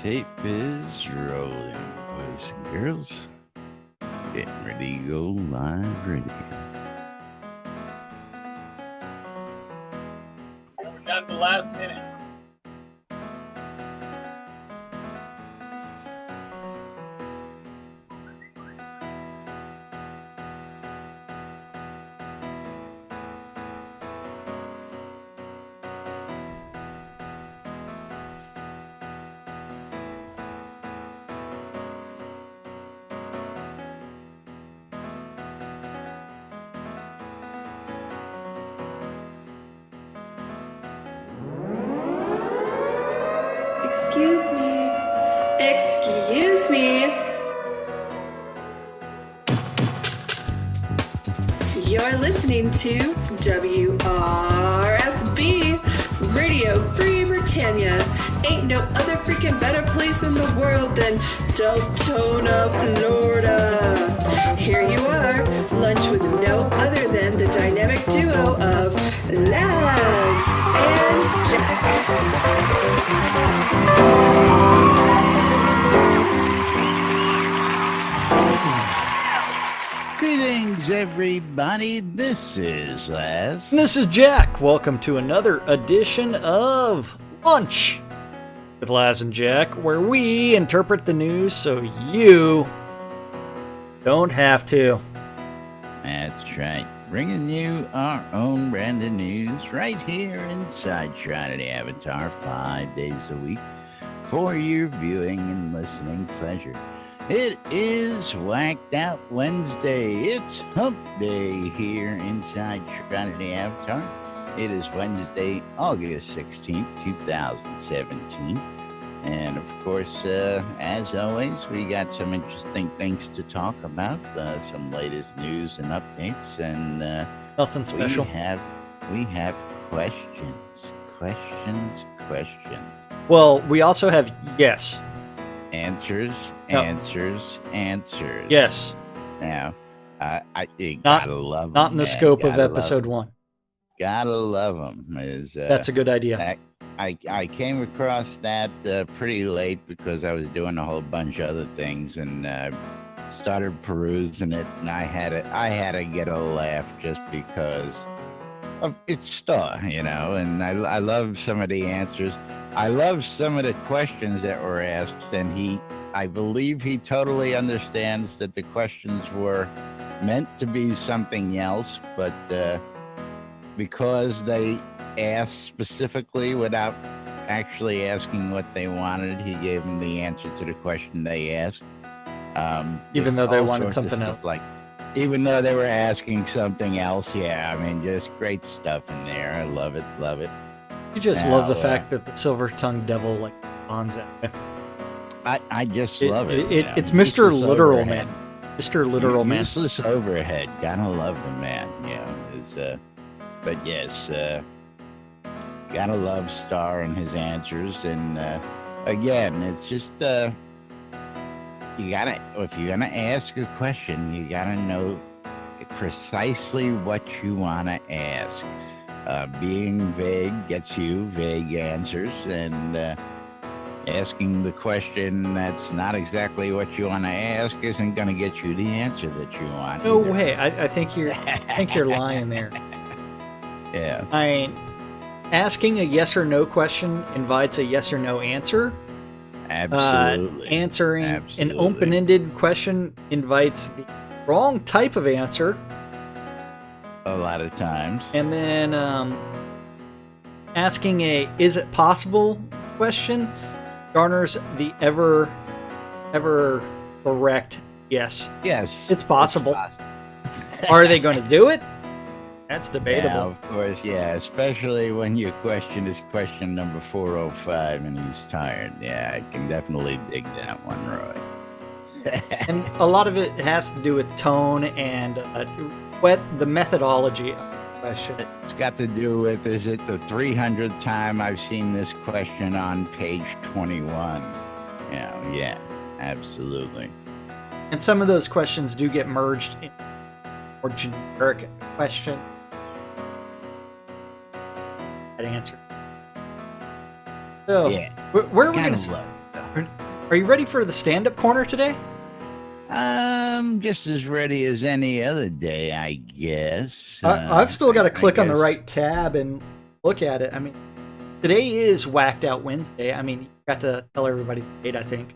Tape is rolling, boys and girls. Getting ready to go live radio. That's the last minute. Excuse me. You're listening to WRFB, Radio Free Britannia. Ain't no other freaking better place in the world than Deltona, Florida. Here you are, lunch with no other than the dynamic duo of Laz and Jack. Greetings, everybody. This is Laz. And this is Jack. Welcome to another edition of Lunch with Laz and Jack, where we interpret the news so you don't have to. That's right. Bringing you our own brand of news right here inside Shroud Avatar 5 days a week for your viewing and listening pleasure. It is Whacked Out Wednesday. It's Hump Day here inside Shroud Avatar. It is Wednesday, August 16th, 2017. And of course, as always, we got some interesting things to talk about, some latest news and updates, and Nothing special. We have questions. Well, we also have yes. Answers. Yes. Now, you Not- gotta love them. Not in the scope of episode 1. Gotta love them. That's a good idea. I came across that pretty late because I was doing a whole bunch of other things and started perusing it, and I had to get a laugh just because of it's Starr, you know. And I love some of the answers. I love some of the questions that were asked, and I believe he totally understands that the questions were meant to be something else, but because they asked specifically without actually asking what they wanted, he gave them the answer to the question they asked. Even though they wanted something else. Even though they were asking something else, yeah, I mean, just great stuff in there. I love it. You just love the fact that the silver-tongued devil spawns at you. I just love it. It's Mr. Literal Man. Mr. Literal Man. Useless overhead. Gotta love the man. But yes, gotta love Starr and his answers. And again, it's just if you're gonna ask a question, you gotta know precisely what you want to ask. Being vague gets you vague answers, and asking the question that's not exactly what you want to ask isn't going to get you the answer that you want. No either. way. I think you're lying there. Yeah. I mean, asking a yes or no question invites a yes or no answer. Absolutely. Answering an open-ended question invites the wrong type of answer. A lot of times. And then asking a "is it possible" question garners the ever correct yes. Yes. It's possible. Are they going to do it? That's debatable. Yeah, of course, yeah. Especially when your question is question number 405 and he's tired. Yeah, I can definitely dig that one, Roy. And a lot of it has to do with tone and the methodology of the question. It's got to do with, is it the 300th time I've seen this question on page 21? Yeah, absolutely. And some of those questions do get merged in a more generic question. That answer. So, Yeah. where are we going to Are you ready for the stand-up corner today? Just as ready as any other day, I guess. I've still got to click on the guess. right tab and look at it. I mean, today is Whacked Out Wednesday. I mean, you got to tell everybody the date, I think.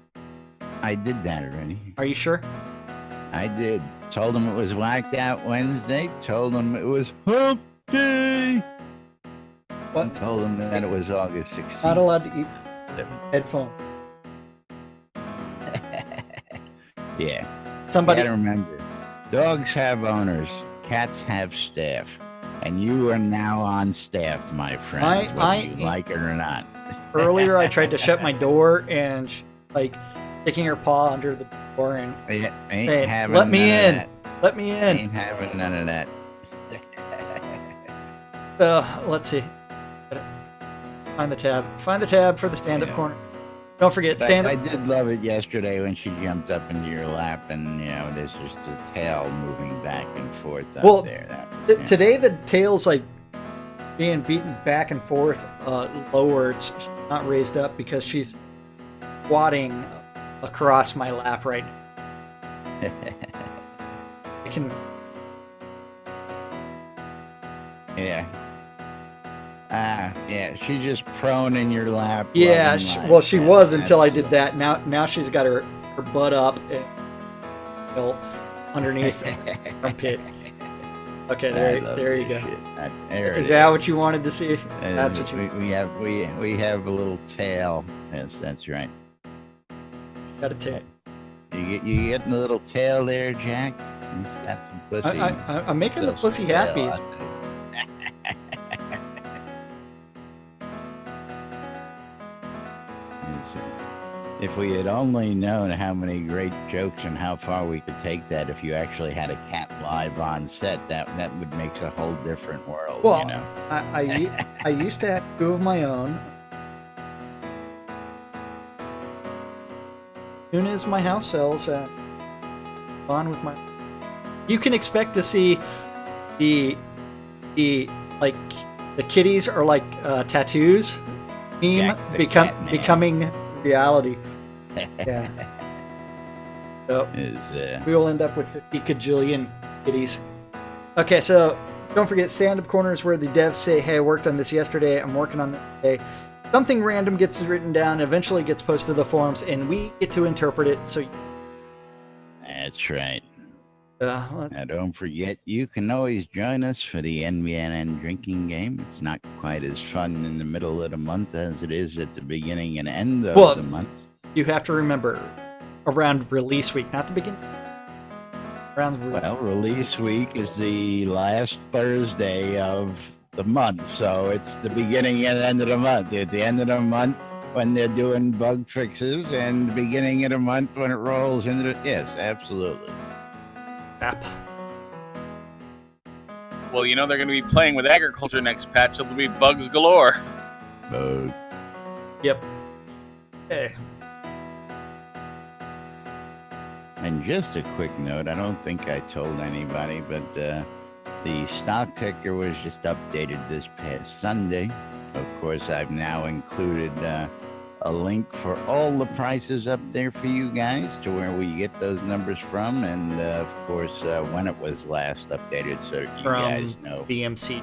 I did that already. Are you sure? I did. Told them it was Whacked Out Wednesday. Told them it was Hump Day. What? And told them that it was August 16th. Not allowed to eat headphone. Yeah. Somebody. You gotta remember, dogs have owners, cats have staff, and you are now on staff, my friend, whether you like it or not. Earlier, I tried to shut my door, and she, sticking her paw under the door and Ain't saying, having "Let me none of in, that. let me in." Ain't having none of that. Let's see. Find the tab. Find the tab for the stand-up corner. Don't forget, stand up. I did love it yesterday when she jumped up into your lap, and there's just a tail moving back and forth up there. That was, Today the tail's being beaten back and forth lowards. She's not raised up because she's squatting across my lap right now. I can. Yeah. Yeah, she's just prone in your lap. Yeah, she was until I did that. Now she's got her butt up and underneath the armpit. Okay, there you go. Is that what you wanted to see? That's what we have a little tail. Yes, that's right. Got a tail. You getting a little tail there, Jack? He's got some pussy. I'm making the pussy happy. If we had only known how many great jokes and how far we could take that if you actually had a cat live on set, that would make a whole different world. Well, I used to have two of my own. As soon as my house sells, on with my. You can expect to see the kitties are like tattoos meme becoming reality. Yeah. So we will end up with 50 kajillion kitties. Okay, so don't forget, stand-up corners where the devs say, "Hey, I worked on this yesterday. I'm working on this today." Something random gets written down, eventually gets posted to the forums, and we get to interpret it. So that's right. Now, don't forget, you can always join us for the NBNN drinking game. It's not quite as fun in the middle of the month as it is at the beginning and end of the month. You have to remember, around release week, not the beginning. Release week is the last Thursday of the month, so it's the beginning and end of the month. At the end of the month, when they're doing bug fixes, and the beginning of the month when it rolls into the... Yes, absolutely. App. Well, they're going to be playing with agriculture next patch. It'll be bugs galore. Bug. Yep. Okay. And just a quick note, I don't think I told anybody, but the stock ticker was just updated this past Sunday. Of course, I've now included a link for all the prices up there for you guys to where we get those numbers from, and of course when it was last updated, so you guys know. BMC.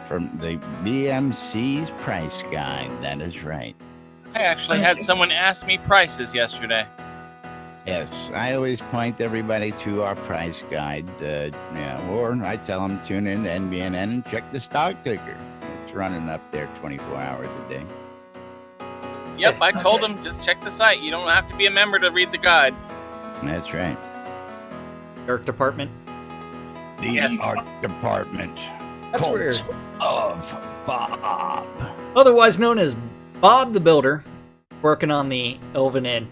From the BMC's price guide. That is right. I actually had someone ask me prices yesterday. Yes, I always point everybody to our price guide, or I tell them tune in to NBNN and check the stock ticker. It's running up there 24 hours a day. Yep, I told them, just check the site. You don't have to be a member to read the guide. That's right. Art department. The art department. That's Cult weird. of Bob. Otherwise known as Bob the Builder, working on the Elven Inn.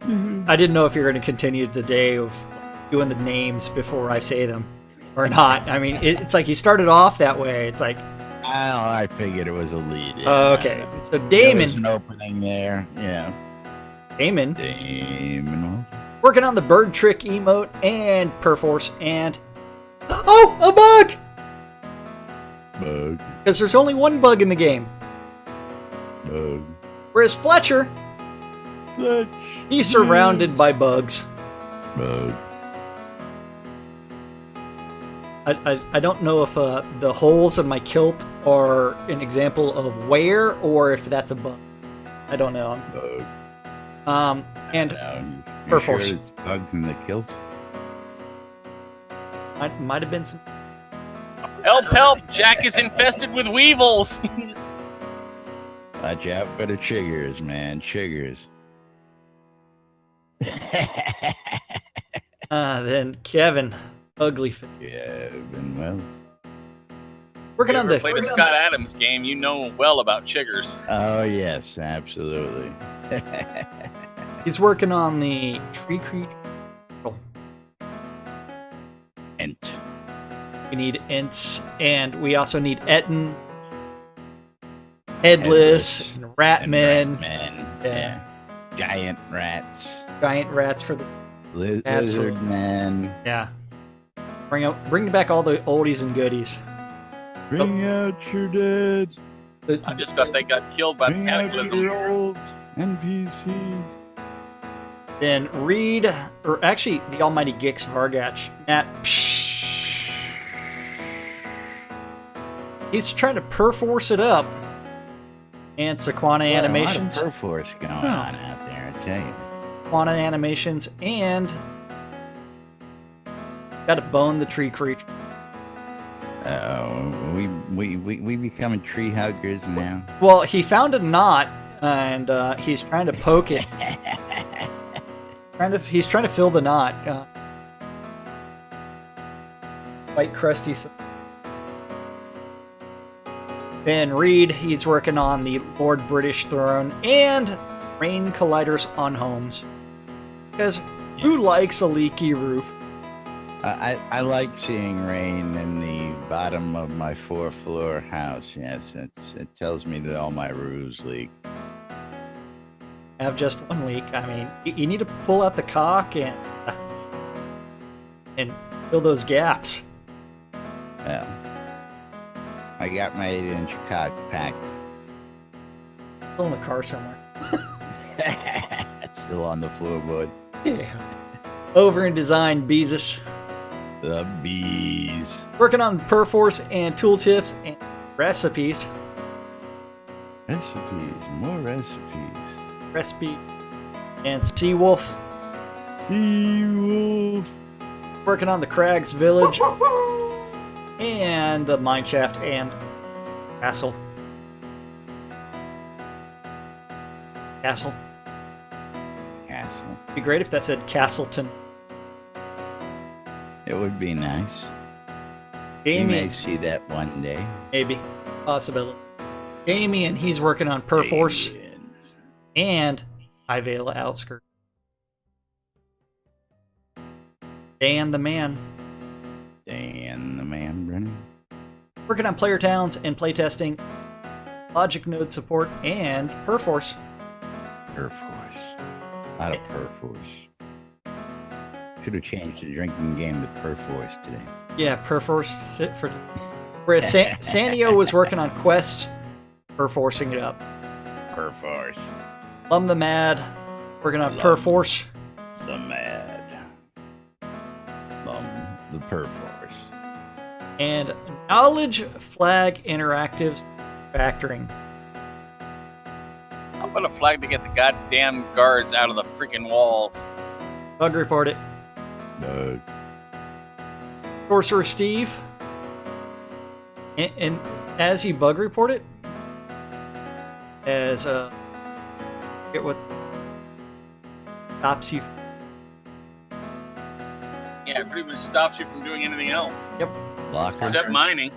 Mm-hmm. I didn't know if you were going to continue the day of doing the names before I say them or not. I mean, it's like you started off that way. It's like... I figured it was a lead. Yeah. Okay, so Damon. There was an opening there, yeah. Damon. Working on the bird trick emote and Perforce and... Oh, a bug! Bug. Because there's only one bug in the game. Bug. Whereas Fletcher, he's surrounded by bugs. Bug. I don't know if the holes in my kilt are an example of wear or if that's a bug. I don't know. Bug. And You Perforce. sure it's bugs in the kilt? might have been some. Help, help! Jack is infested with weevils! Watch out for the chiggers, man. Chiggers. Then Kevin, ugly face. Kevin Wells. Working You on ever the. played a Scott Adams game, you know well about chiggers. Oh, yes, absolutely. He's working on the tree creature. Ent. We need Ents, and we also need Etten, Headless, and Ratman. Yeah. Giant rats. Giant rats for the. Lizard Absolutely. man. Yeah. Bring back all the oldies and goodies. Bring out your dead. I just thought they got killed by the Bring out cataclysm. your old NPCs. Then Reed, or actually the almighty Gix Vargach, Matt. He's trying to perforce it up. And Sequana Animations. A lot of Perforce going on out there, I tell you. Sequana Animations, and got to bone the tree creature. We becoming tree huggers now. Well, he found a knot, and he's trying to poke it. He's trying to fill the knot. White crusty. Then Reed, he's working on the Lord British Throne and Rain Colliders on homes. Because who likes a leaky roof? I like seeing rain in the bottom of my 4th floor house. Yes, it tells me that all my roofs leak. I have just one leak. I mean, you need to pull out the caulk and fill those gaps. Yeah. I got my 8-inch cock packed. Still in the car somewhere. It's still on the floorboard. Yeah. Over in design, Beezus. The bees. Working on Perforce and tooltips and recipes. Recipes. More recipes. Recipe. And Seawolf. Seawolf. Working on the Crags Village. And the Mineshaft and Castle. Castle. Castle. Be great if that said Castleton. It would be nice. You may Damien, see that one day. maybe. Possibility. Damien, he's working on Perforce Damien. and High Vale Outskirts. Dan the Man. Dan the man, Brennan. Working on player towns and playtesting, logic node support, and Perforce. Perforce. A lot of Perforce. Should have changed the drinking game to Perforce today. Yeah, Perforce. Whereas Sanio was working on quests, Perforcing it up. Perforce. Lum the Mad, working on Lum. Perforce. The mad. The Perforce. And Knowledge Flag Interactives Factoring. I'm gonna flag to get the goddamn guards out of the freaking walls. Bug report it. No. Sorcerer Steve. And as he bug report it, as get what stops you. Yeah, it pretty much stops you from doing anything else. Yep. Locker. Except mining.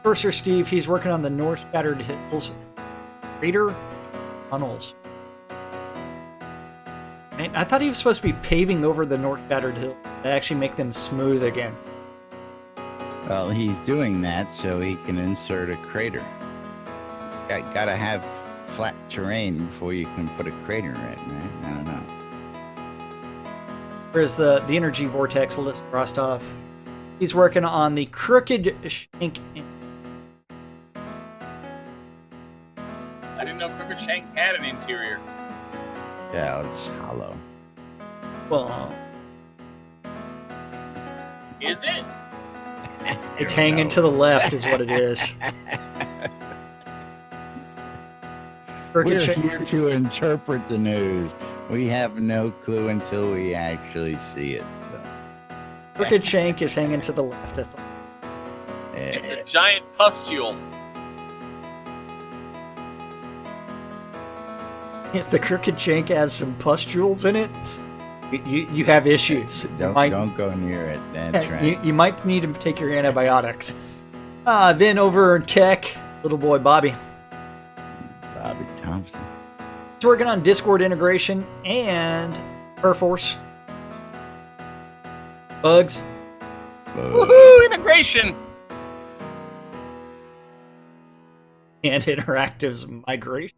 Sorcerer Steve, he's working on the North Shattered Hills Raider tunnels. And I thought he was supposed to be paving over the North Shattered Hill to actually make them smooth again. Well, he's doing that so he can insert a crater. Gotta have flat terrain before you can put a crater in, right? I don't know. Whereas the Energy Vortex list Rostov, he's working on the Crooked Shank. Shank had an interior. Yeah, it's hollow. Well, Is it? it's hanging to the left, is what it is. Crooked We're Shank. here to interpret the news. We have no clue until we actually see it. So. Crooked Shank is hanging to the left. That's all. It's a giant pustule. If the Crooked Shank has some pustules in it, you have issues. Don't go near it. That's right. You might need to take your antibiotics. Then over in tech, little boy Bobby. Bobby Thompson. He's working on Discord integration and Perforce. Bugs. Woohoo! Integration. And Interactive's migration.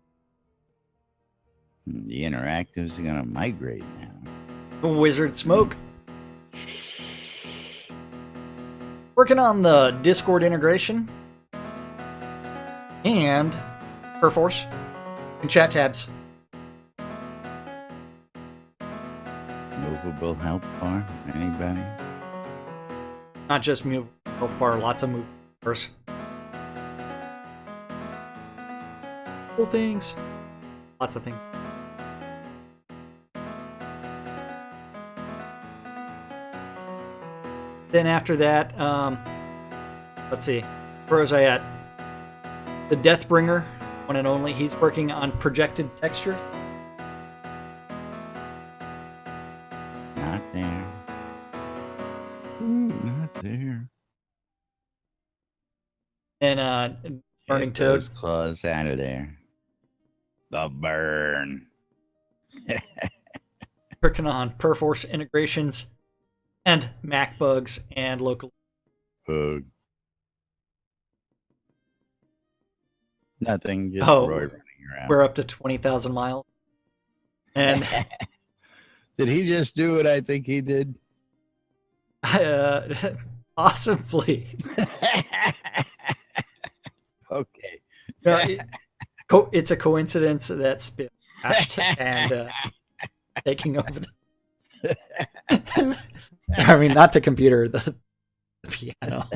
The interactives are gonna migrate now. Wizard Smoke. Working on the Discord integration. And Perforce. And chat tabs. Movable health bar? Anybody? Not just move health bar, lots of move bars. Cool things. Lots of things. Then after that, let's see. Where was I at? The Deathbringer, one and only. He's working on projected textures. Not there. Ooh, not there. And Burning Get Toad. those claws out of there. The burn. Working on Perforce integrations and Mac bugs and local. Bug. Nothing, just Oh, Roy running around. We're up to 20,000 miles. And Did he just do what I think he did? possibly. Okay. No, it's a coincidence that Spiff crashed and taking over the... I mean, not the computer, the piano.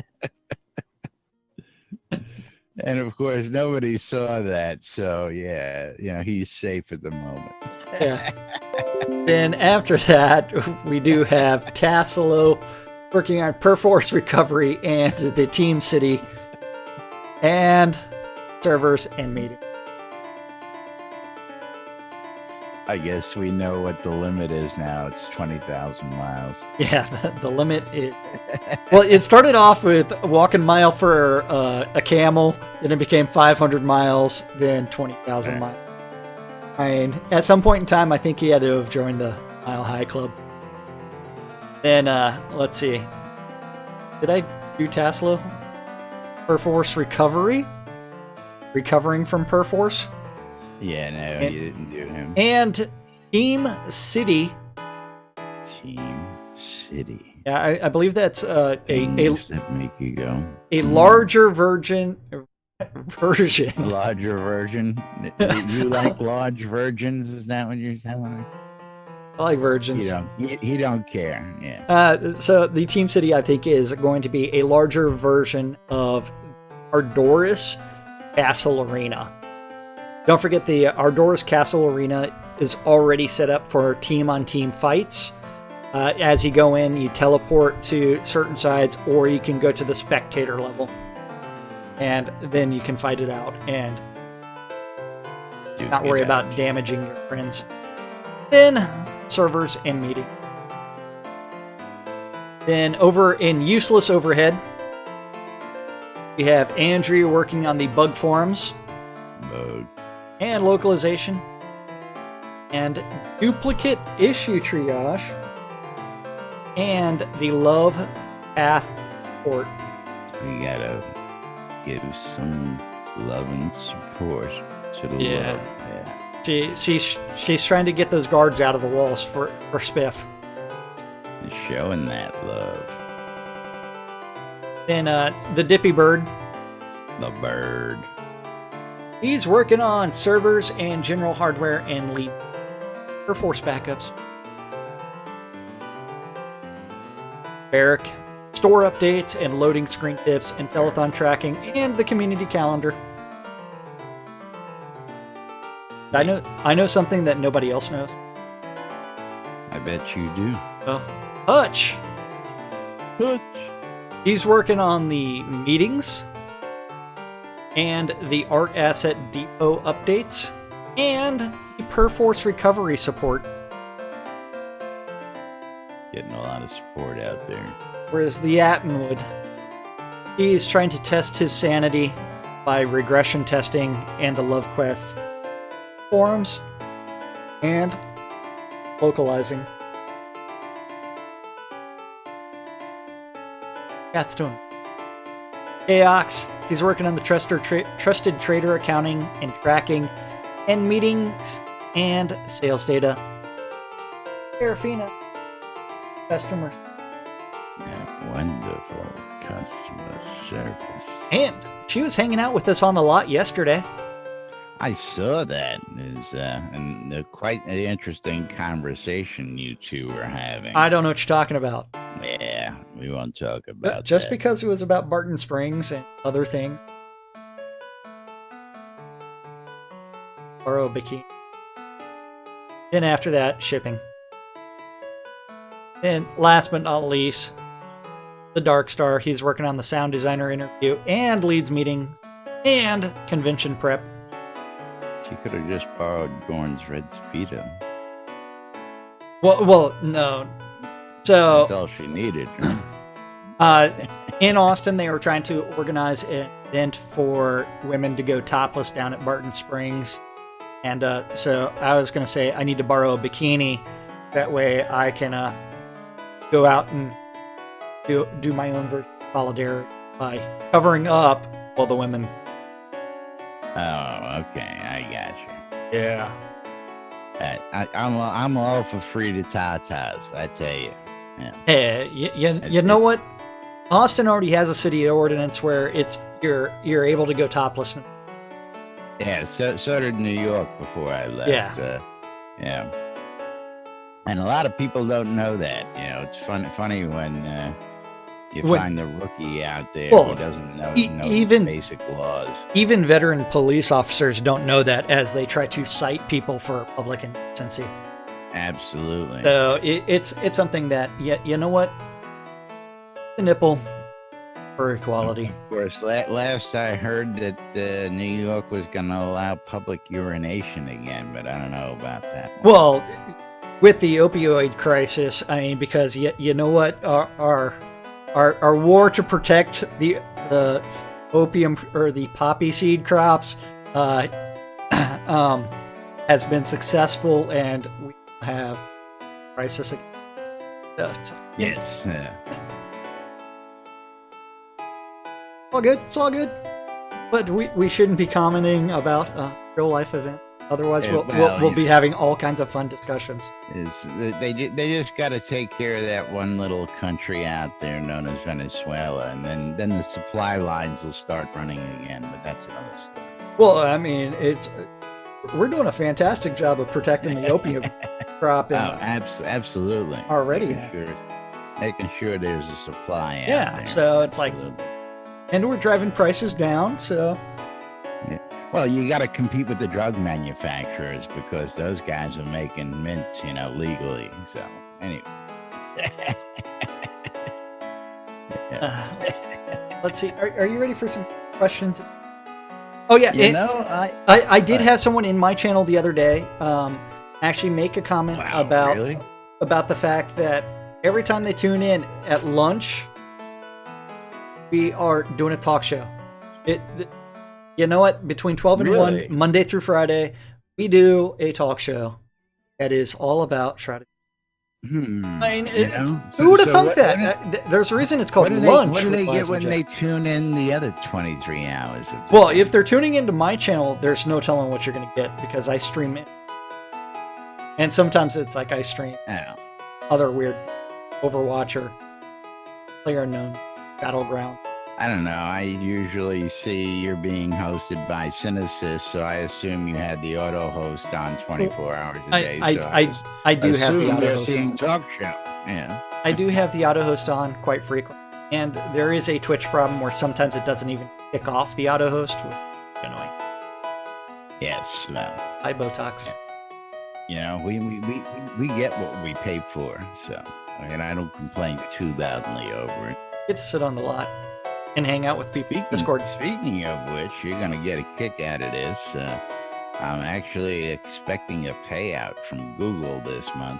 And of course, nobody saw that. So, yeah, he's safe at the moment. Yeah. Then after that, we do have Tassilo working on Perforce recovery and the Team City and servers and meeting. I guess we know what the limit is now. It's 20,000 miles. Yeah, the limit is... Well, it started off with a walking mile for a camel, then it became 500 miles, then 20,000 miles. I mean, at some point in time, I think he had to have joined the Mile High Club. Then, let's see. Did I do Tassilo? Perforce recovery? Recovering from Perforce? Yeah, no, you didn't do him. And Team City. Team City. Yeah, I believe that's Things that make you go. a larger version. A larger version. You like large virgins? Is that what you're telling me? I like virgins. He don't care. Yeah. So the Team City, I think, is going to be a larger version of Ardoris Castle Arena. Don't forget the Ardoris Castle Arena is already set up for team-on-team fights. As you go in, you teleport to certain sides, or you can go to the spectator level. And then you can fight it out and not worry about damaging your friends. Then, servers and meeting. Then over in Useless Overhead, we have Andrea working on the bug forums. Bug. And localization. And duplicate issue triage. And the love path support. We gotta give some love and support to the love. Yeah. She's trying to get those guards out of the walls for Spiff. Just showing that love. Then the Dippy Bird. The bird. He's working on servers and general hardware and lead Air Force backups. Barrick, store updates and loading screen tips and telethon tracking and the community calendar. I know something that nobody else knows. I bet you do. Oh, Hutch. He's working on the meetings and the Art Asset Depot updates and the Perforce recovery support. Getting a lot of support out there. Whereas the Attenwood, he's trying to test his sanity by regression testing and the Love Quest forums and localizing. Cat's doing. Aox, he's working on the trusted trader accounting and tracking and meetings and sales data. Serafina, customers. Yeah, wonderful customer service. And she was hanging out with us on the lot yesterday. I saw that. There's quite an interesting conversation you two were having. I don't know what you're talking about. Yeah, we won't talk about Just that. because it was about Barton Springs and other things. Borrow bikini. Then after that, shipping. And last but not least, the Dark Star. He's working on the sound designer interview and leads meeting and convention prep. She could have just borrowed Gorn's red Speedo. Well, no. So That's all she needed. Right? in Austin, they were trying to organize an event for women to go topless down at Barton Springs. And so I was going to say I need to borrow a bikini. That way I can go out and do my own version of solidarity by covering up while the women. Oh, okay. I got you. Yeah. I'm all for free to tatas, I tell you. Yeah. Hey, you know what? Austin already has a city ordinance where you're able to go topless. Yeah, so did New York before I left. Yeah. Yeah. And a lot of people don't know that. You know, it's funny when you find the rookie out there who doesn't know even the basic laws. Even veteran police officers don't know that as they try to cite people for public indecency. Absolutely. So it's something that, you know what? The nipple for equality. Of course, last I heard that New York was going to allow public urination again, but I don't know about that one. Well, with the opioid crisis, I mean, because you know what? Our war to protect the opium or the poppy seed crops has been successful, and we have crisis again. Yes. All good. It's all good. But we shouldn't be commenting about real life events. Otherwise, we'll be having all kinds of fun discussions. They just got to take care of that one little country out there known as Venezuela, and then the supply lines will start running again. But that's another story. Well, I mean, we're doing a fantastic job of protecting the opium crop. Absolutely. Already. Making sure there's a supply out there. So it's like, and we're driving prices down, so. Yeah. Well, you got to compete with the drug manufacturers because those guys are making mint, legally. So, anyway. Let's see. Are you ready for some questions? Oh, yeah. I did have someone in my channel the other day actually make a comment about the fact that every time they tune in at lunch, we are doing a talk show. You know what? Between 12 and 1, Monday through Friday, we do a talk show that is all about Shroud. I mean, who would have thunk that? There's a reason it's called lunch. What do they get when they tune in the other 23 hours? Well, if they're tuning into my channel, there's no telling what you're going to get because I stream it. And sometimes it's like I stream other weird Overwatch or PlayerUnknown Battleground. I don't know. I usually see you're being hosted by Cynicist, so I assume you had the auto host on 24 hours a day. I do have the auto you're host. seeing talk show. Yeah. I do have the auto host on quite frequently, and there is a Twitch problem where sometimes it doesn't even kick off the auto host, which is annoying. Yes. Hi, Botox. You know, we get what we pay for, so I don't complain too loudly over it. Get to sit on the lot and hang out with people. Discord. Speaking of which, you're gonna get a kick out of this. I'm actually expecting a payout from Google this month.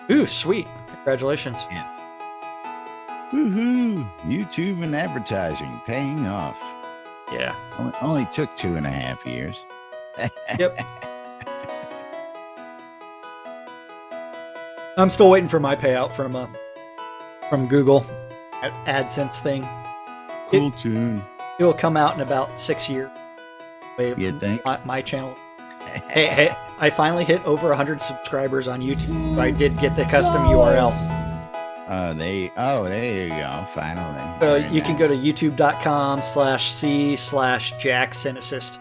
Ooh, sweet! Congratulations. Yeah. Woohoo! YouTube and advertising paying off. Yeah. Only took 2.5 years. Yep. I'm still waiting for my payout from Google AdSense thing. Cool tune. It will come out in about 6 years. You think? My channel. Hey, I finally hit over 100 subscribers on YouTube. I did get the custom URL. There you go. Finally. So you can go to youtube.com/c/JackCynicist,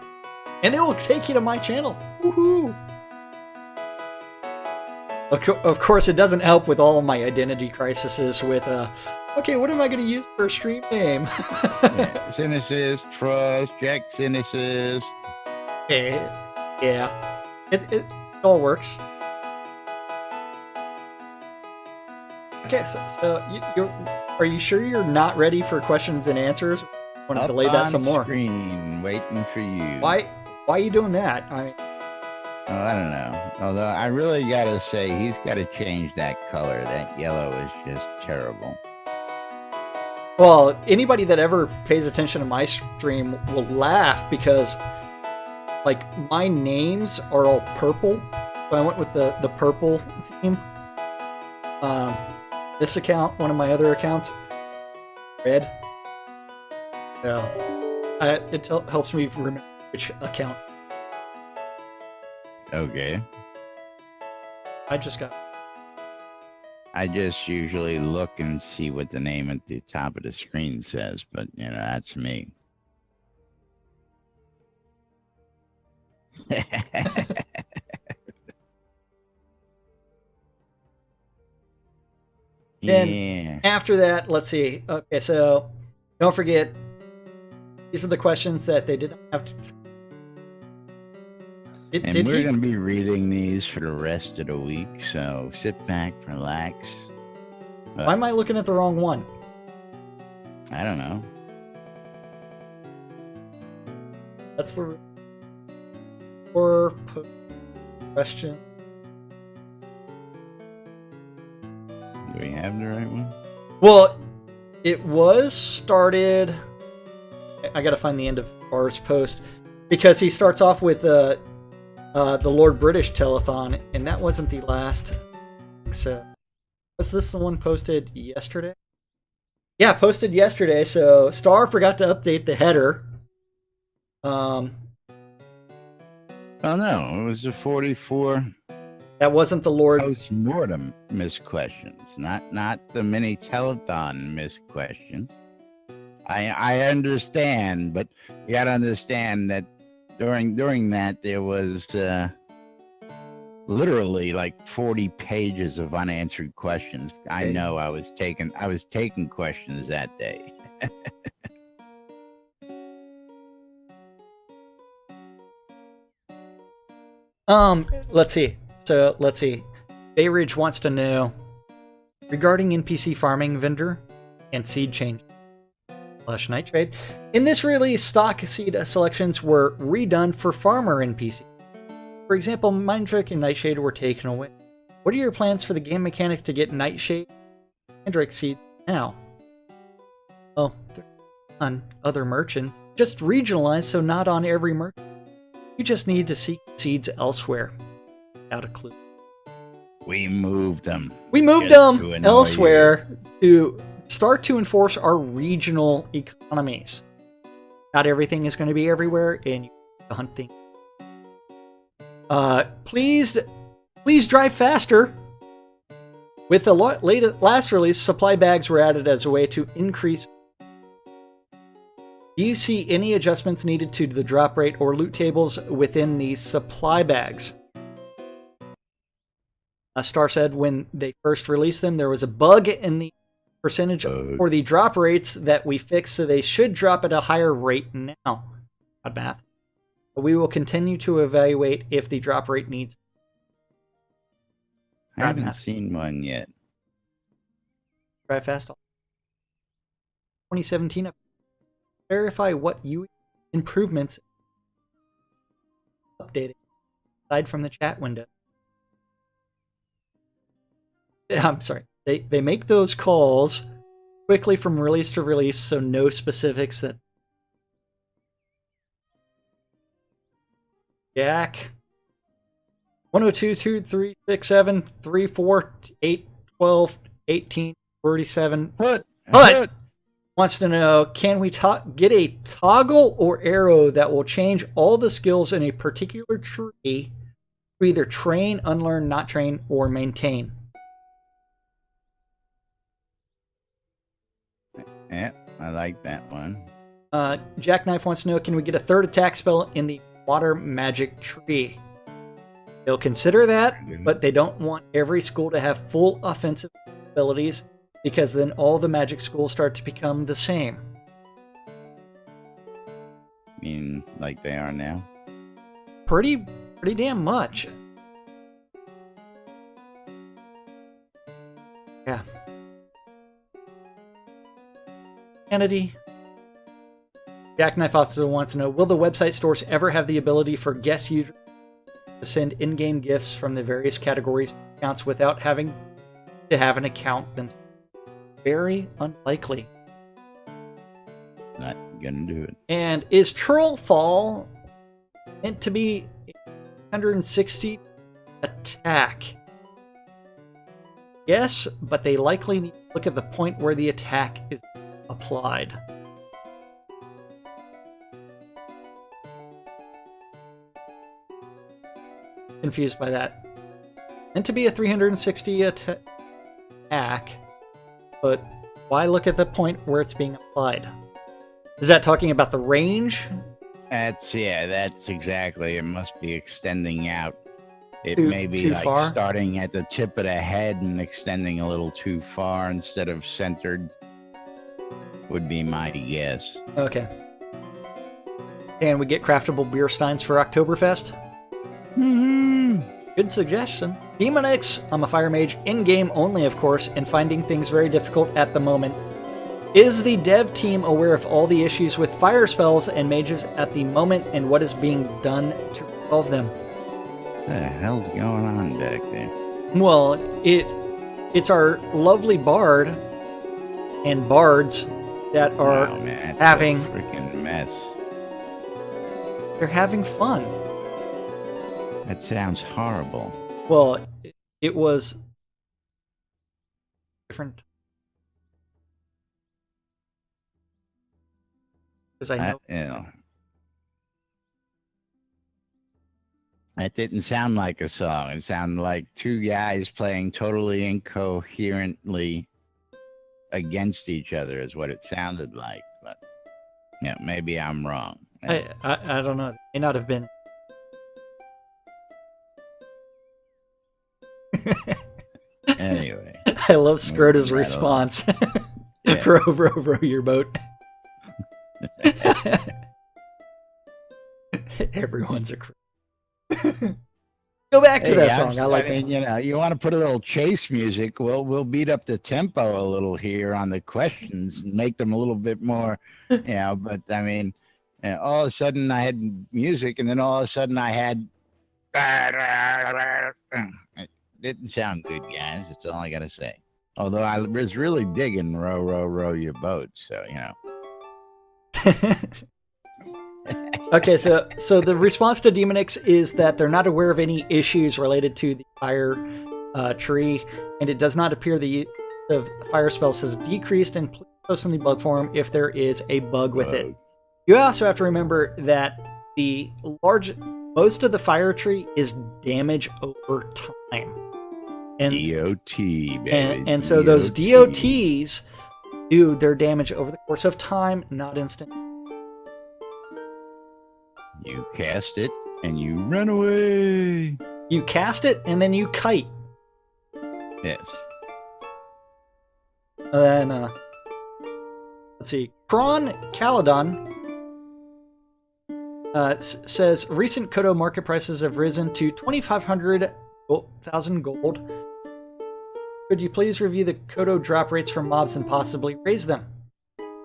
and it will take you to my channel. Woohoo! Of course, it doesn't help with all of my identity crises with, okay, what am I going to use for a stream name? Yeah, Cynicist, Frost, Jack Cynicist. Yeah. It all works. Okay, so are you sure you're not ready for questions and answers? I want to delay that some more. Screen, waiting for you. Why are you doing that? I don't know. Although I really gotta say, he's got to change that color. That yellow is just terrible. Well, anybody that ever pays attention to my stream will laugh because, like, my names are all purple. So I went with the purple theme. This account, one of my other accounts, red. So it helps me remember which account. Okay. I just usually look and see what the name at the top of the screen says, but that's me. Then after that, let's see. Okay, so don't forget, these are the questions that they didn't have to. We're going to be reading these for the rest of the week, so sit back, relax. Why am I looking at the wrong one? I don't know. That's the question. Do we have the right one? Well, it was started. I got to find the end of Starr's post because he starts off with the Lord British telethon, and that wasn't the last. So, was this the one posted yesterday? Yeah, posted yesterday. So Starr forgot to update the header. Oh no, it was the 44. That wasn't the Lord Post-mortem missed questions, not the mini telethon missed questions. I understand, but you got to understand that during that there was literally like 40 pages of unanswered questions. I know I was taking questions that day. Let's see. So let's see. Bay Ridge wants to know regarding NPC farming vendor and seed change / nightshade. In this release, stock seed selections were redone for farmer NPC. For example, Mandrake and Nightshade were taken away. What are your plans for the game mechanic to get Nightshade and Mandrake seed now? Oh, they're on other merchants. Just regionalized, so not on every merchant. You just need to seek seeds elsewhere. Without a clue. We moved them. We moved them elsewhere to start to enforce our regional economies. Not everything is going to be everywhere, and you have to hunt things. Please drive faster. With the last release, supply bags were added as a way to increase Do you see any adjustments needed to the drop rate or loot tables within the supply bags? Starr said when they first released them, there was a bug in the percentage for the drop rates that we fixed, so they should drop at a higher rate now. Odd math. But we will continue to evaluate if the drop rate needs. I haven't seen one yet. Try fast. 2017. Verify what you improvements updated aside from the chat window. I'm sorry. They make those calls quickly from release to release, so no specifics that Jack 102 2 3 6 7 3 4 8 12 18 37 Put wants to know, can we get a toggle or arrow that will change all the skills in a particular tree to either train, unlearn, not train, or maintain? Yeah, I like that one. Jackknife wants to know, can we get a third attack spell in the water magic tree? They'll consider that, but they don't want every school to have full offensive abilities, because then all the magic schools start to become the same. I mean, like they are now? Pretty damn much. Yeah. Kennedy. Jackknife also wants to know, will the website stores ever have the ability for guest users to send in-game gifts from the various categories accounts without having to have an account themselves? Very unlikely. Not gonna do it. And is Trollfall meant to be 160 attack? Yes, but they likely need to look at the point where the attack is applied. Confused by that. Meant to be a 360 attack, but why look at the point where it's being applied? Is that talking about the range? That's exactly. It must be extending out. It Too- may be too like far? starting at the tip of the head and extending a little too far instead of centered, would be my guess. Okay. Can we get craftable beer steins for Oktoberfest? Good suggestion. Demonix, I'm a fire mage, in-game only, of course, and finding things very difficult at the moment. Is the dev team aware of all the issues with fire spells and mages at the moment, and what is being done to resolve them? What the hell's going on back there? Well, it's our lovely bard and bards that are Oh, man, that's having- a freaking mess. they're having fun. That sounds horrible. Well, it was different. Because I know. That didn't sound like a song. It sounded like two guys playing totally incoherently against each other is what it sounded like. But yeah, maybe I'm wrong. I don't know. It may not have been. Anyway. I love Scrota's Metal. response. Yeah. Row your boat. Everyone's a creep. Go back to Hey, that song. I like mean, that. you want to put a little chase music. We'll beat up the tempo a little here on the questions and make them a little bit more, But I mean, all of a sudden I had music, and then all of a sudden I had. It didn't sound good, guys. That's all I gotta say. Although I was really digging "Row, Row, Row Your Boat," so Okay, so the response to Demonix is that they're not aware of any issues related to the fire tree, and it does not appear the use of fire spells has decreased, and please post in the bug forum if there is a bug with it. You also have to remember that most of the fire tree is damage over time. And, DOT, baby. and so those DOTs do their damage over the course of time, not instant. You cast it and you run away. You cast it and then you kite. Yes. And then, let's see. Kron Caledon says recent Kodo market prices have risen to 2,500,000 gold. Could you please review the Kodo drop rates for mobs and possibly raise them?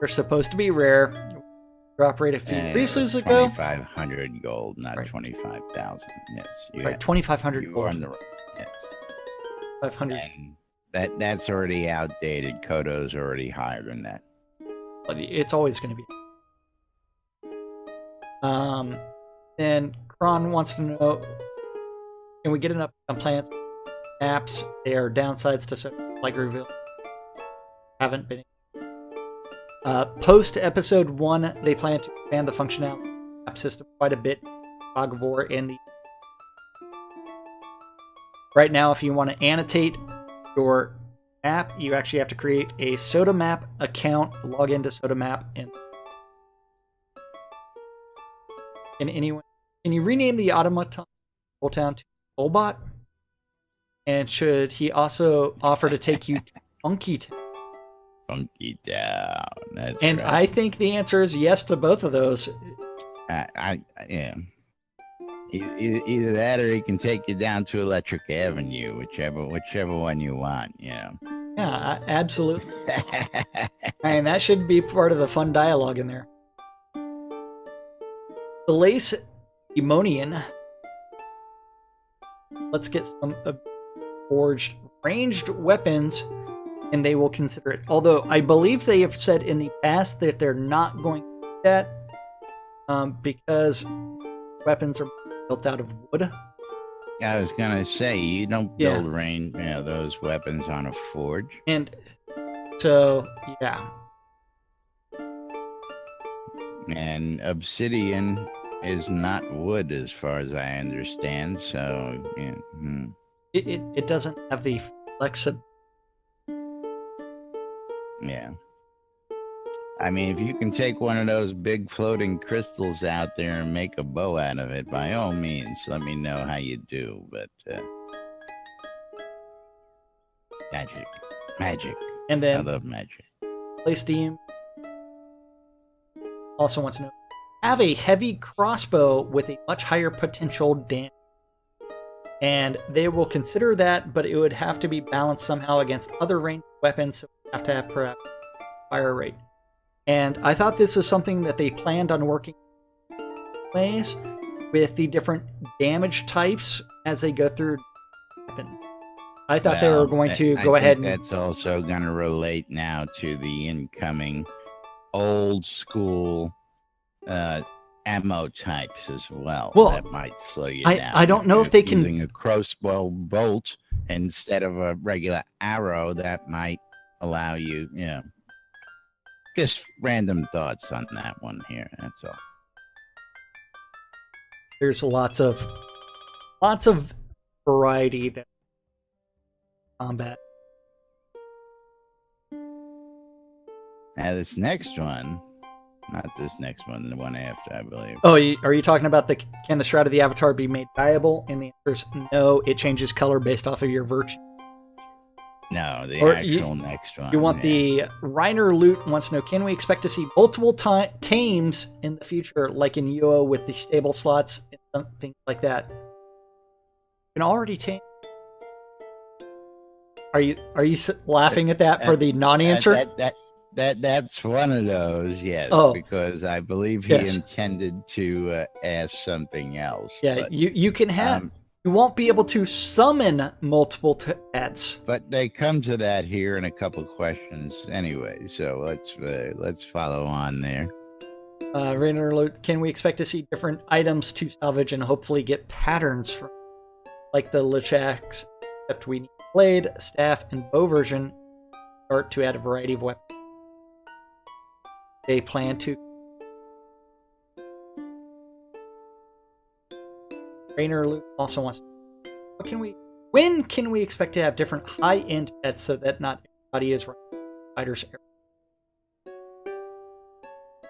They're supposed to be rare. Drop rate a few releases ago. 2,500 gold, not Right. 25,000. Yes. Right, 2,500 You gold. are on the right. Yes. 500. And that's already outdated. Kodo's already higher than that. But it's always going to be. Then Kron wants to know, can we get an update on plans, apps? They are downsides to certain like reveal. Haven't been. Post episode 1, they plan to expand the functionality of the app system quite a bit. Fog of War in the right now, if you want to annotate your map, you actually have to create a SodaMap account, log into SodaMap, and can you rename the automaton town to Soulbot? And should he also offer to take you to Funky Town? Funky Town. That's And right. I think the answer is yes to both of those. Yeah. Either that, or he can take you down to Electric Avenue, whichever one you want. Yeah, absolutely. And that should be part of the fun dialogue in there. The Lace Demonian. Let's get some forged ranged weapons, and they will consider it. Although I believe they have said in the past that they're not going to do that because weapons are built out of wood. I was gonna say, you don't build those weapons on a forge. And so, yeah. And obsidian is not wood, as far as I understand. So, It doesn't have the flexibility. Yeah. I mean, if you can take one of those big floating crystals out there and make a bow out of it, by all means, let me know how you do. But magic. And I then love magic. PlaySteam also wants to know, have a heavy crossbow with a much higher potential damage. And they will consider that, but it would have to be balanced somehow against other ranged weapons, so we have to have perhaps fire rate. And I thought this is something that they planned on working ways with the different damage types as they go through weapons. I thought they were going to go ahead and... That's also going to relate now to the incoming old school ammo types as well. Well, that might slow you down. I don't know if they can... Using a crossbow bolt instead of a regular arrow, that might allow you, just random thoughts on that one here. That's all. There's lots of variety that combat. Now this next one, not this next one, the one after, I believe. Oh, are you talking about can the Shroud of the Avatar be made viable? And the answer is no. It changes color based off of your virtue. No, the Or actual next one. You want the Reiner Loot wants to know, can we expect to see multiple tames in the future, like in UO with the stable slots and something like that? You can already tame. Are you laughing at that for the non-answer? That's one of those, yes. Oh. Because I believe he intended to ask something else. Yeah, but, you can have. You won't be able to summon multiple pets. But they come to that here in a couple questions anyway. So let's follow on there. Rainer Loot, can we expect to see different items to salvage and hopefully get patterns from, like the Lichaks? Except we need blade, staff, and bow version start to add a variety of weapons. They plan to. Rainer Luke also wants to know, when can we expect to have different high-end pets so that not everybody is fighter's error?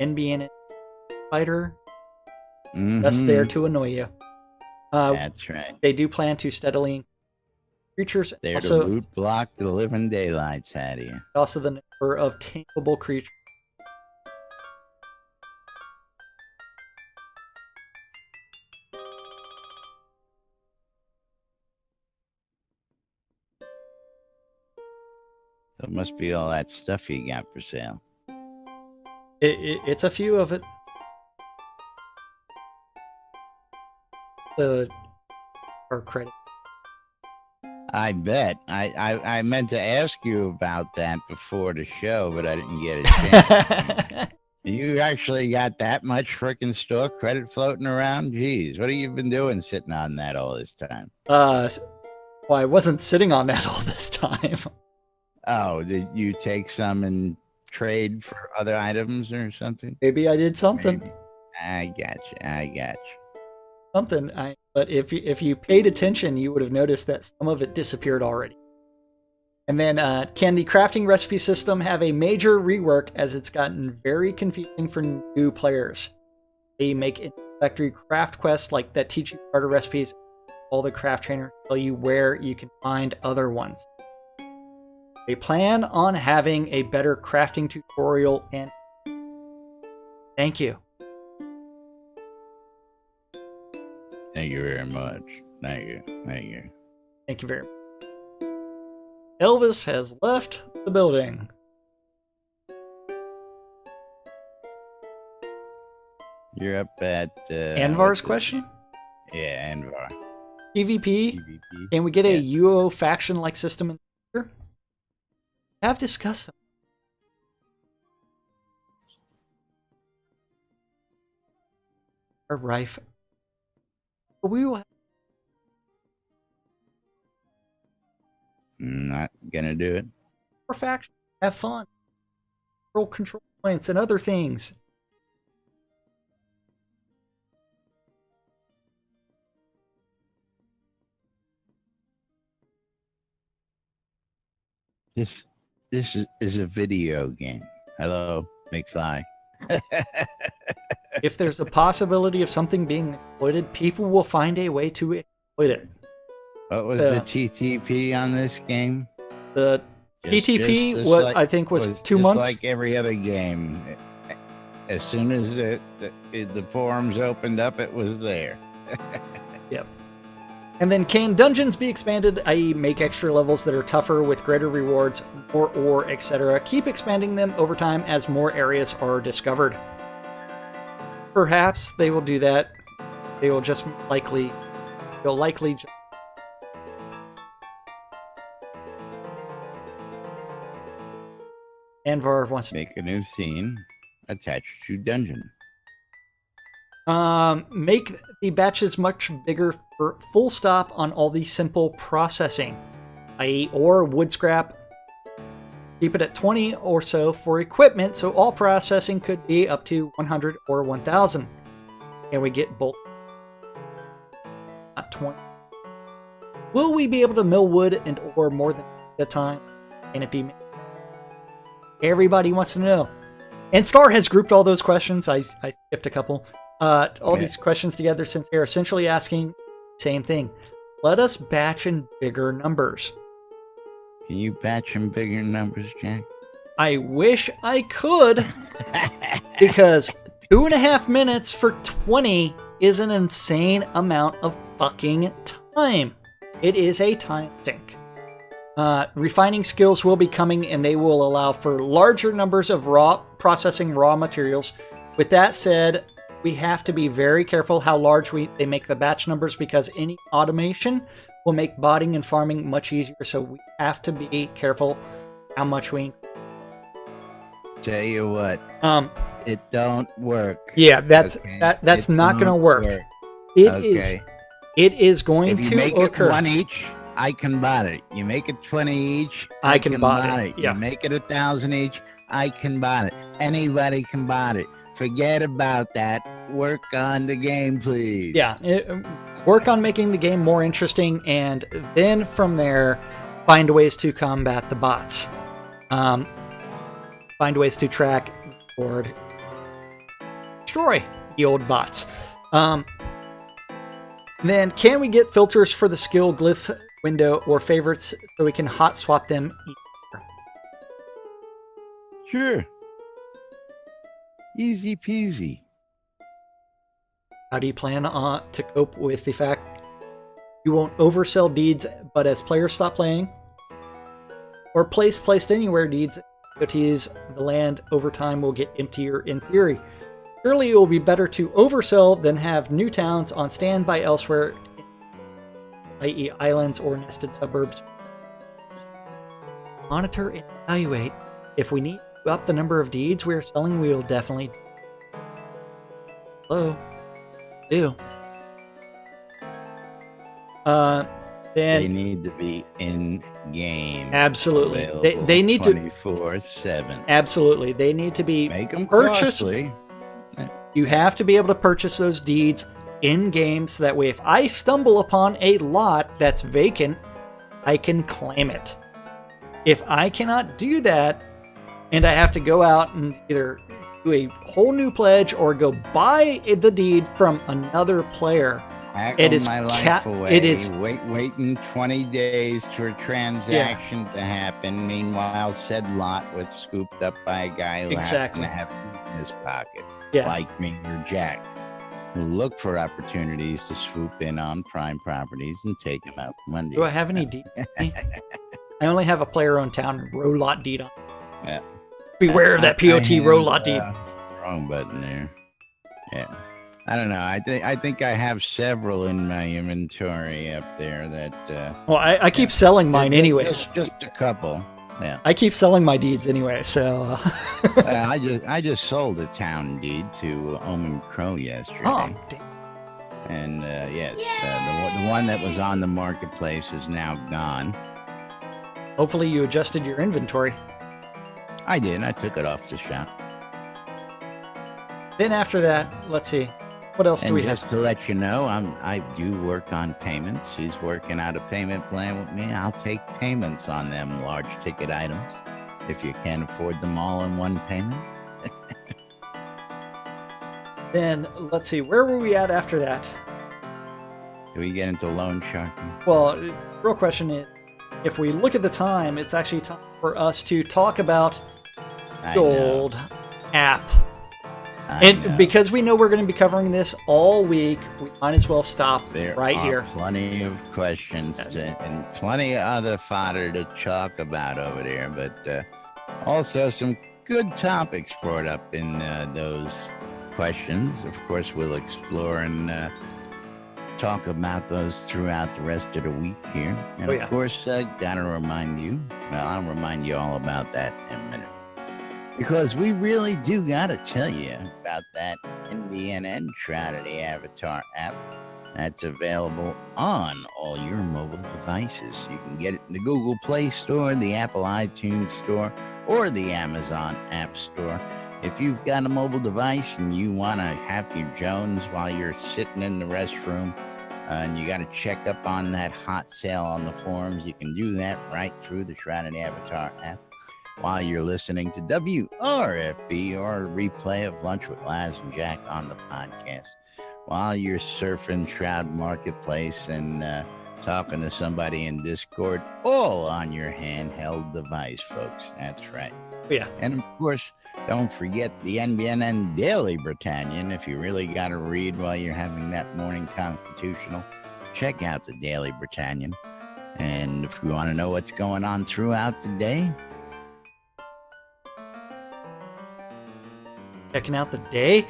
NBN fighter. just there to annoy you. That's right. They do plan to steadily creatures. They're Also, to loot block the living daylights out of you. also the number of tameable creatures. So it must be all that stuff you got for sale. It's a few of it. Or credit. I bet. I meant to ask you about that before the show, but I didn't get a chance. You actually got that much frickin' store credit floating around? Jeez, what have you been doing sitting on that all this time? Well, I wasn't sitting on that all this time. Oh, did you take some and trade for other items or something? Maybe I did something. Maybe. I got you. Something. But if you paid attention, you would have noticed that some of it disappeared already. And then, can the crafting recipe system have a major rework as it's gotten very confusing for new players? They make introductory craft quests like that teach you starter recipes. All the craft trainers tell you where you can find other ones. They plan on having a better crafting tutorial and thank you. Thank you very much. Thank you. Thank you very much. Elvis has left the building. You're up at... Anvar's question? Yeah, Anvar. PvP? Can we get a UO faction-like system in the future? Have discussed them. Or Rife. We will Not gonna do it. more faction. Have fun. Control points and other things. This is a video game. Hello, McFly. If there's a possibility of something being exploited, people will find a way to exploit it. What was the TTP on this game? The TTP, what like, I think was 2 months. Like every other game, as soon as the forums opened up, it was there. Yep. And then can dungeons be expanded, i.e. make extra levels that are tougher with greater rewards, more ore, etc. Keep expanding them over time as more areas are discovered. Perhaps they will do that. They will just likely... They'll likely... Anvar wants to... Make a new scene attached to dungeon. Make the batches much bigger for full stop on all the simple processing, i.e. ore, wood scrap. Keep it at 20 or so for equipment, so all processing could be up to 100 or 1,000. And we get both. Not 20. Will we be able to mill wood and ore more than a time? Can it be made? Everybody wants to know. And Starr has grouped all those questions. I skipped a couple. These questions together since they're essentially asking the same thing. Let us batch in bigger numbers. Can you batch in bigger numbers, Jack? I wish I could, because 2.5 minutes for 20 is an insane amount of fucking time. It is a time sink. Refining skills will be coming, and they will allow for larger numbers of processing raw materials. With that said, we have to be very careful how large they make the batch numbers, because any automation will make botting and farming much easier. So we have to be careful how much we... Tell you what, it don't work. Yeah, that's not going to work. It is going to make occur. It 1 each, I can buy it. You make it 20 each, I can buy it. Yeah. You make it 1,000 each, I can buy it. Anybody can buy it. Forget about that. Work on the game, please. Yeah, work on making the game more interesting, and then from there, find ways to combat the bots. Find ways to track, board, destroy the old bots. Then, can we get filters for the skill glyph window or favorites so we can hot swap them easier? Sure. Easy peasy. How do you plan to cope with the fact you won't oversell deeds, but as players stop playing? Or placed anywhere deeds, the land over time will get emptier in theory. Surely it will be better to oversell than have new towns on standby elsewhere, i.e. islands or nested suburbs. Monitor and evaluate. If we need to up the number of deeds we are selling, we will definitely. Hello? Do. Then They need to be in game. Absolutely. They need 24/7. Absolutely. They need to be Make them purchased. costly. You have to be able to purchase those deeds in game so that way if I stumble upon a lot that's vacant, I can claim it. If I cannot do that, and I have to go out and either do a whole new pledge or go buy the deed from another player, it is my life away. it is waiting 20 days for a transaction to happen. Meanwhile, said lot was scooped up by a guy who happened to have it in his pocket, like me or Jack, who look for opportunities to swoop in on prime properties and take them out from under. Do I have any deed? I only have a player-owned town row lot deed on. Yeah. Beware of that POT row lot deed. Wrong button there. Yeah. I don't know. I think I have several in my inventory up there that. Well, I keep selling mine anyways. Just a couple. Yeah. I keep selling my deeds anyway, so. I just sold a town deed to Omen Crow yesterday. Oh, damn. And yes, the one that was on the marketplace is now gone. Hopefully, you adjusted your inventory. I did. I took it off the shop. Then after that, let's see. What else do we have? Just to let you know, I do work on payments. He's working out a payment plan with me. I'll take payments on them large ticket items if you can't afford them all in one payment. Then let's see. Where were we at after that? Do we get into loan sharking? Well, real question is, if we look at the time, it's actually time for us to talk about the old app. Because we know we're going to be covering this all week, we might as well stop right here. Plenty of questions and plenty of other fodder to talk about over there, but also some good topics brought up in those questions. Of course, we'll explore and talk about those throughout the rest of the week here. And of course, gotta remind you, well, I'll remind you all about that in a minute. Because we really do got to tell you about that NBN Shroud of the Avatar app that's available on all your mobile devices. You can get it in the Google Play Store, the Apple iTunes Store, or the Amazon App Store. If you've got a mobile device and you want to have your Jones while you're sitting in the restroom and you got to check up on that hot sale on the forums, you can do that right through the Shroud of the Avatar app. While you're listening to WRFB or a replay of Lunch with Laz and Jack on the podcast, while you're surfing Shroud Marketplace and talking to somebody in Discord, all on your handheld device, folks. That's right. Yeah. And of course, don't forget the NBN Daily Britannian. If you really got to read while you're having that morning constitutional, check out the Daily Britannian. And if you want to know what's going on throughout the day, checking out the day,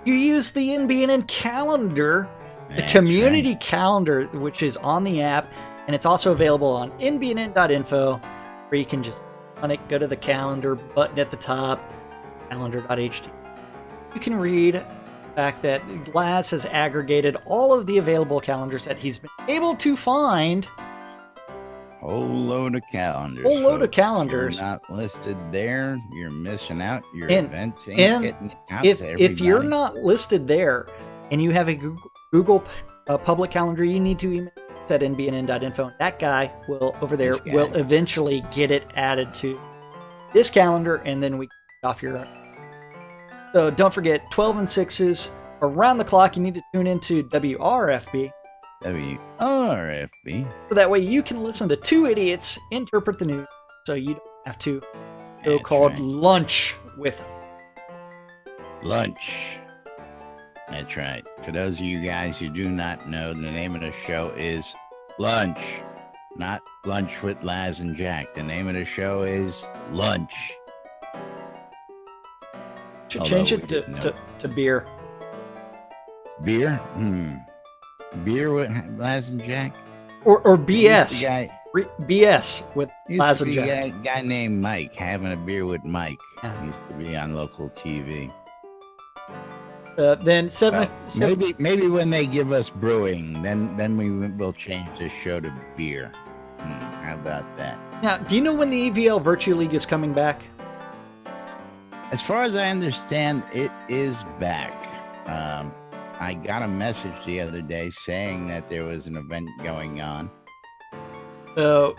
you use the NBN calendar, the community calendar, which is on the app, and it's also available on nbn.info, where you can just on it, go to the calendar button at the top, calendar.ht. You can read the fact that Laz has aggregated all of the available calendars that he's been able to find. Whole load of calendars. Whole load of calendars. If you're not listed there, you're missing out. Your events ain't getting out if, to everybody. If you're not listed there and you have a Google public calendar, you need to email at nbn.info. That guy will will eventually get it added to this calendar, and then we get off your own. So don't forget 12 and 6s around the clock, you need to tune into WRFB. WRFB. So that way you can listen to two idiots interpret the news, so you don't have to go called lunch with lunch. That's right. For those of you guys who do not know, the name of the show is Lunch, not Lunch with Laz and Jack. The name of the show is Lunch. Should change it to beer. Beer? Beer with Laz and Jack? Or BS. BS with Laz and Jack. A guy named Mike having a beer with Mike. Yeah. Used to be on local TV. Then maybe when they give us brewing, then we will change the show to beer. How about that? Now, do you know when the EVL Virtue League is coming back? As far as I understand, it is back. I got a message the other day saying that there was an event going on. So,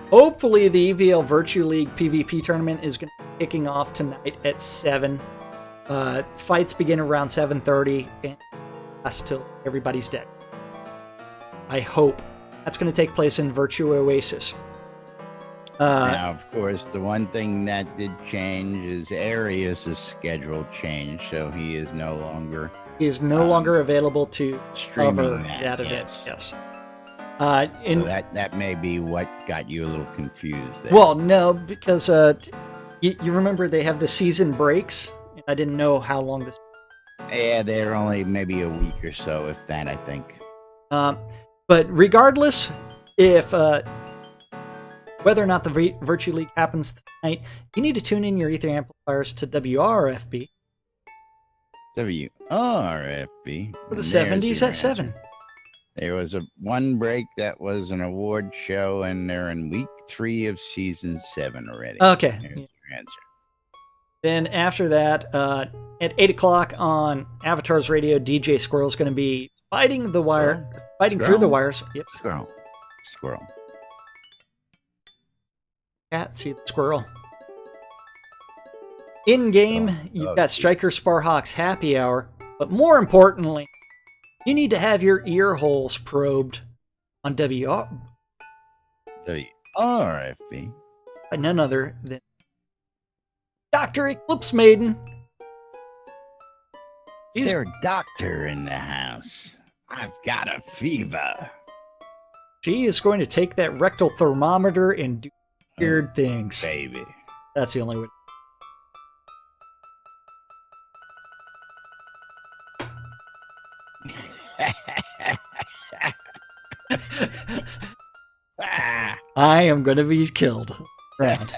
hopefully the EVL Virtue League PvP tournament is going to be kicking off tonight at 7. Fights begin around 7:30 and last till everybody's dead. I hope. That's going to take place in Virtue Oasis. Now, of course, the one thing that did change is Arius' schedule changed, so he is no longer available to cover that event. Yes. So that may be what got you a little confused there. Well, no, because you remember they have the season breaks. I didn't know how long this. Yeah, they're only maybe a week or so, if that, I think. But regardless, if whether or not the Virtue League happens tonight, you need to tune in your Ether amplifiers to WRFB. WRFB. For the 70s at 7. There was one break that was an award show, and they're in week 3 of season 7 already. Okay. There's your answer. Then after that, at 8 o'clock on Avatar's Radio, DJ Squirrel's going to be fighting through the wires. Yep. Squirrel. Cat, see the squirrel. In game, you've got Striker Sparhawk's Happy Hour, but more importantly, you need to have your ear holes probed on WRFB by none other than Dr. Eclipse Maiden. Is there a doctor in the house? I've got a fever. She is going to take that rectal thermometer and do weird things. Baby. That's the only way. I am going to be killed. Right.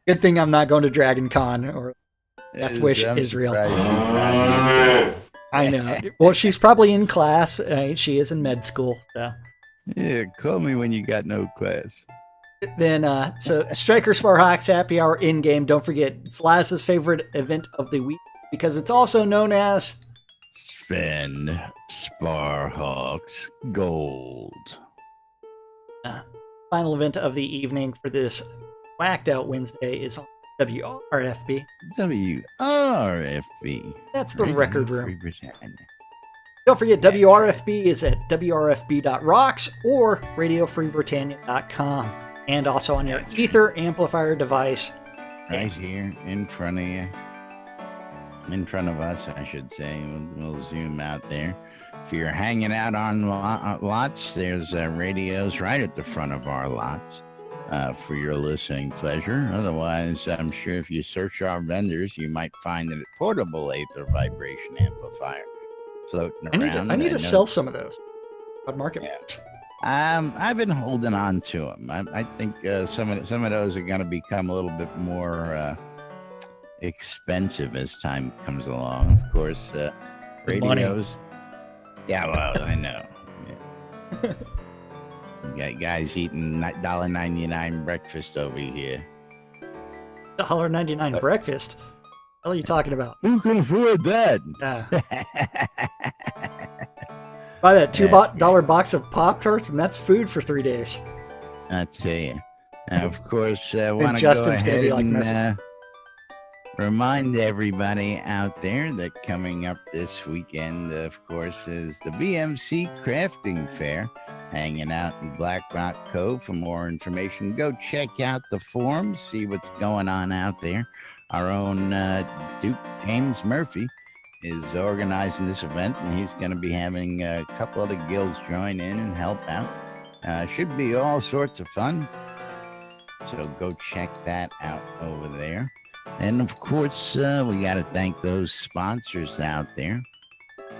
Good thing I'm not going to Dragon Con or Death Wish Israel. I know. Well, she's probably in class. She is in med school. So. Yeah, call me when you got no class. Then, so Striker Sparhawk's Happy Hour in-game. Don't forget, it's Laz's favorite event of the week because it's also known as Spend Sparhawk's Gold. Final event of the evening for this whacked out Wednesday is on WRFB. WRFB. That's the record room. Don't forget, WRFB is at wrfb.rocks or radiofreebritannia.com. And also on your Ether amplifier device. Right here in front of you. In front of us, I should say. We'll zoom out there. If you're hanging out on lots, there's radios right at the front of our lots for your listening pleasure. Otherwise, I'm sure if you search our vendors, you might find a portable Aether vibration amplifier floating around. I need to sell some of those on Marketplace. I've been holding on to them. I think some of those are going to become a little bit more expensive as time comes along. Of course, radios. Money. Yeah, well, I know. Yeah. You got guys eating $1.99 breakfast over here. $1.99 breakfast? What are you talking about? Who can afford that? Buy that $2 box of Pop-Tarts, and that's food for 3 days. I tell you. Now, of course, I want to go ahead Remind everybody out there that coming up this weekend, of course, is the BMC Crafting Fair, hanging out in Black Rock Cove. For more information, go check out the forums, see what's going on out there. Our own Duke James Murphy is organizing this event, and he's going to be having a couple other guilds join in and help out. Should be all sorts of fun, so go check that out over there. And of course, we got to thank those sponsors out there.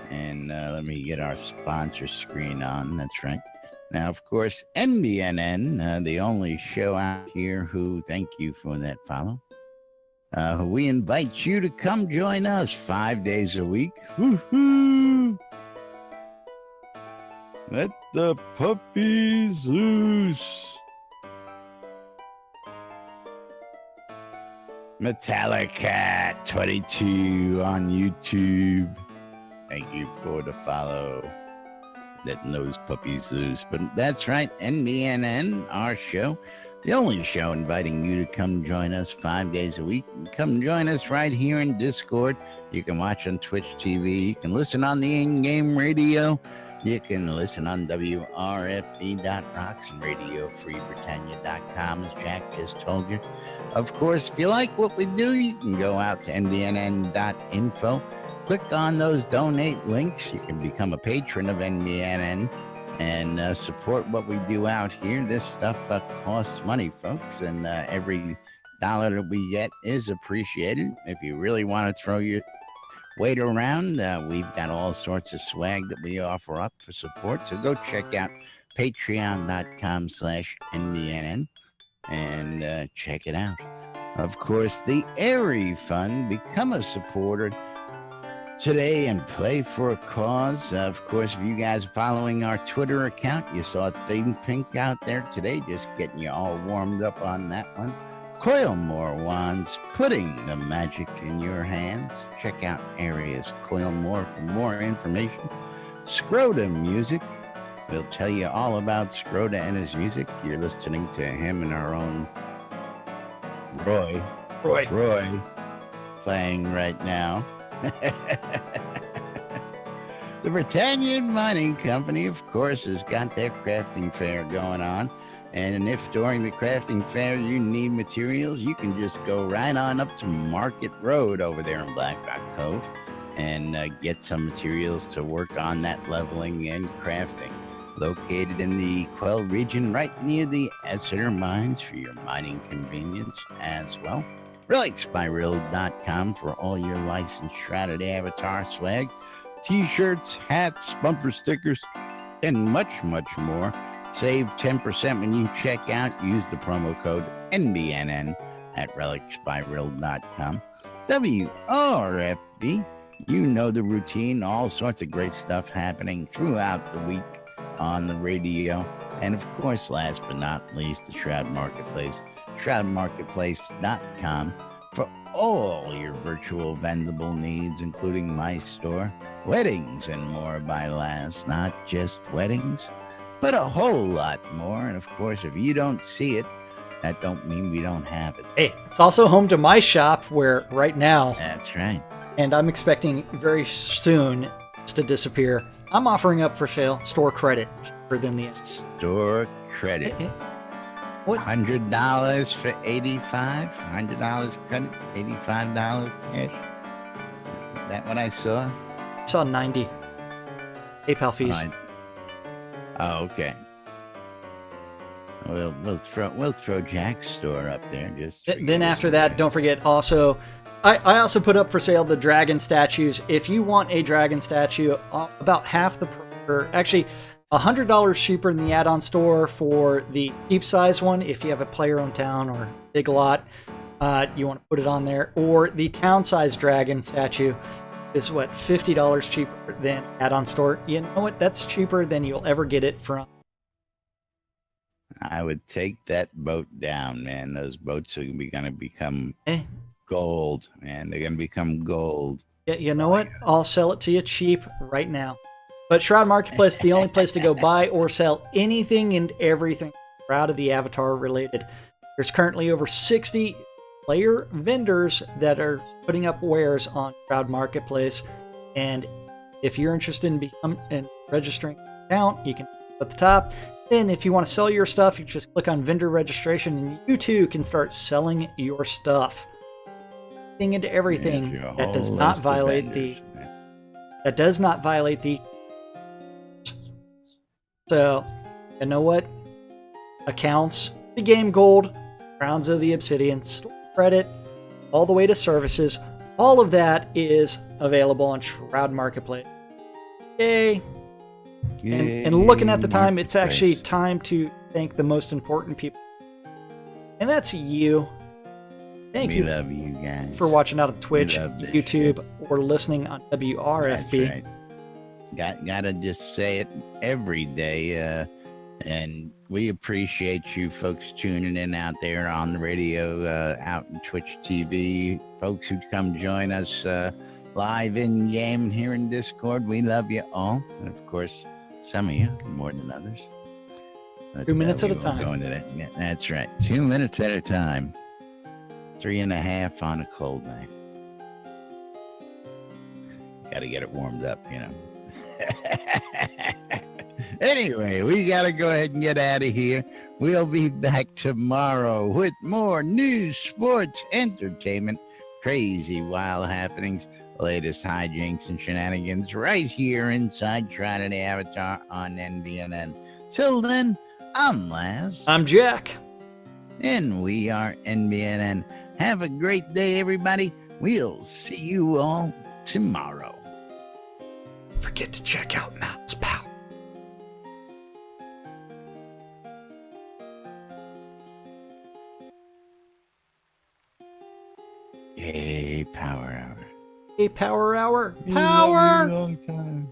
And let me get our sponsor screen on. That's right. Now, of course, NBNN, the only show out here who, thank you for that follow. We invite you to come join us 5 days a week. Woo-hoo! Let the puppies loose. Metallica 22 on YouTube. Thank you for the follow. Letting those puppies loose. But that's right, NBNN, our show, the only show inviting you to come join us 5 days a week. Come join us right here in Discord. You can watch on Twitch TV. You can listen on the in-game radio. You can listen on WRFB.rocks and RadioFreeBritannia.com, as Jack just told you. Of course, if you like what we do, you can go out to nbnn.info. Click on those donate links. You can become a patron of NBNN and support what we do out here. This stuff costs money, folks, and every dollar that we get is appreciated. If you really want to throw your weight around, we've got all sorts of swag that we offer up for support. So go check out patreon.com/NBNN and check it out. Of course, the Airy Fund, become a supporter today and play for a cause. Of course, if you guys are following our Twitter account, you saw Thing Pink out there today, just getting you all warmed up on that one. Coil more wands, putting the magic in your hands. Check out Arius Coil More for more information. Scroda Music. We'll tell you all about Scroda and his music. You're listening to him and our own Roy playing right now. The Britannia Mining Company, of course, has got their crafting fair going on. And if during the crafting fair you need materials, you can just go right on up to Market Road over there in Black Rock Cove and get some materials to work on that leveling and crafting. Located in the Quell region, right near the Exeter mines for your mining convenience as well. RelicsByRill.com for all your licensed Shrouded Avatar swag, t-shirts, hats, bumper stickers, and much, much more. Save 10% when you check out. Use the promo code NBNN at RelicsByRill.com. WRFB, you know the routine. All sorts of great stuff happening throughout the week on the radio. And of course, last but not least, the Shroud Marketplace. ShroudMarketplace.com for all your virtual vendable needs, including my store, weddings, and more by Laz. Not just weddings, but a whole lot more. And of course, if you don't see it, that don't mean we don't have it. Hey, it's also home to my shop, where right now, that's right, and I'm expecting very soon to disappear, I'm offering up for sale store credit cheaper than the store credit. What? $100 for $85. $100 credit, $85 cash. Is that what I saw? I saw 90 PayPal fees. Oh, okay. We'll throw Jack's store up there. Then after that, don't forget also, I also put up for sale the dragon statues. If you want a dragon statue, about half the actually $100 cheaper than the add-on store for the keep size one. If you have a player-owned town or big lot, you want to put it on there. Or the town size dragon statue is what, $50 cheaper than add-on store. You know what? That's cheaper than you'll ever get it from. I would take that boat down, man. Those boats are going to become gold, man. They're going to become gold. Yeah, you know what? I'll sell it to you cheap right now. But Shroud Marketplace is the only place to go buy or sell anything and everything Shroud of the Avatar related. There's currently over 60 player vendors that are putting up wares on Shroud Marketplace. And if you're interested in registering an account, you can at the top. Then if you want to sell your stuff, you just click on vendor registration and you too can start selling your stuff. Into everything that does not violate the So, you know what? Accounts, the game gold, Crowns of the Obsidian, store credit, all the way to services, all of that is available on Shroud Marketplace. Yay! And looking at the time, it's actually time to thank the most important people. And that's you. Thank you. We love you guys. For watching out on Twitch, YouTube, or listening on WRFB. That's right. Gotta just say it every day. And we appreciate you folks tuning in out there on the radio, out in Twitch TV. Folks who come join us live in game here in Discord. We love you all. And of course, some of you more than others. But, 2 minutes at a time. Go into that. Yeah, that's right. 2 minutes at a time. 3.5 on a cold night. Got to get it warmed up, you know. Anyway, we got to go ahead and get out of here. We'll be back tomorrow with more news, sports, entertainment, crazy, wild happenings, latest hijinks and shenanigans right here inside Trinity Avatar on NBNN. Till then, I'm Laz. I'm Jack. And we are NBNN. Have a great day, everybody. We'll see you all tomorrow. Don't forget to check out Mouse Power. Yay, Power Hour. Hey, Power Hour. Power! Long time.